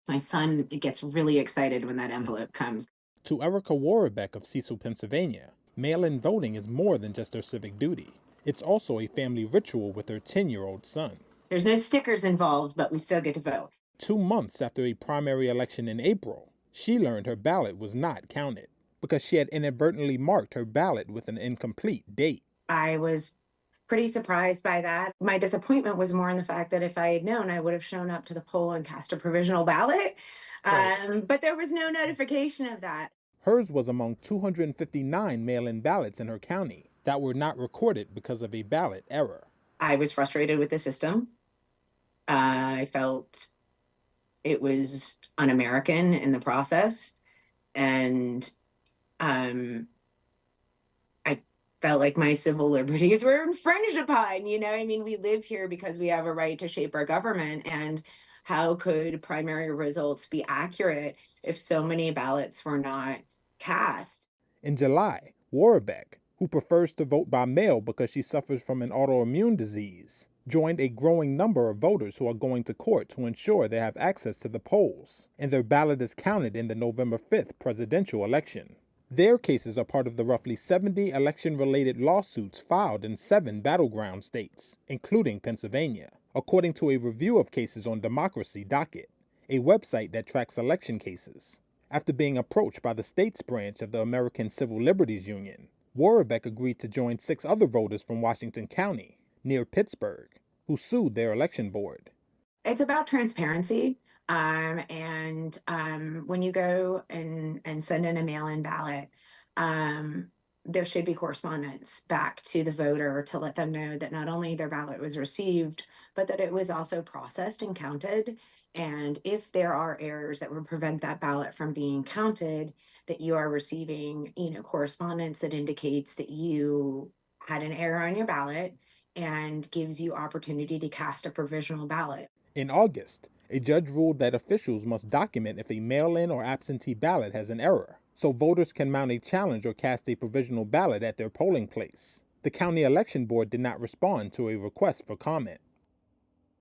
My son gets really excited when that envelope comes. To Erika Worobec of Cecil, Pennsylvania, mail-in voting is more than just her civic duty. It's also a family ritual with her 10-year-old son. There's no stickers involved, but we still get to vote. 2 months after a primary election in April, she learned her ballot was not counted because she had inadvertently marked her ballot with an incomplete date. I was pretty surprised by that. My disappointment was more in the fact that if I had known, I would have shown up to the poll and cast a provisional ballot. Right. But there was no notification of that. Hers was among 259 mail-in ballots in her county that were not recorded because of a ballot error. I was frustrated with the system. I felt it was un-American in the process. And I felt like my civil liberties were infringed upon. I mean, we live here because we have a right to shape our government. And how could primary results be accurate if so many ballots were not cast? In July, Worobec, who prefers to vote by mail because she suffers from an autoimmune disease, joined a growing number of voters who are going to court to ensure they have access to the polls, and their ballot is counted in the November 5th presidential election. Their cases are part of the roughly 70 election-related lawsuits filed in 7 battleground states, including Pennsylvania, according to a review of cases on Democracy Docket, a website that tracks election cases. After being approached by the state's branch of the American Civil Liberties Union, Worobec agreed to join 6 other voters from Washington County, near Pittsburgh, who sued their election board. It's about transparency. When you go and send in a mail-in ballot, there should be correspondence back to the voter to let them know that not only their ballot was received, but that it was also processed and counted. And if there are errors that would prevent that ballot from being counted, that you are receiving, correspondence that indicates that you had an error on your ballot and gives you opportunity to cast a provisional ballot. In August, a judge ruled that officials must document if a mail-in or absentee ballot has an error, so voters can mount a challenge or cast a provisional ballot at their polling place. The county election board did not respond to a request for comment.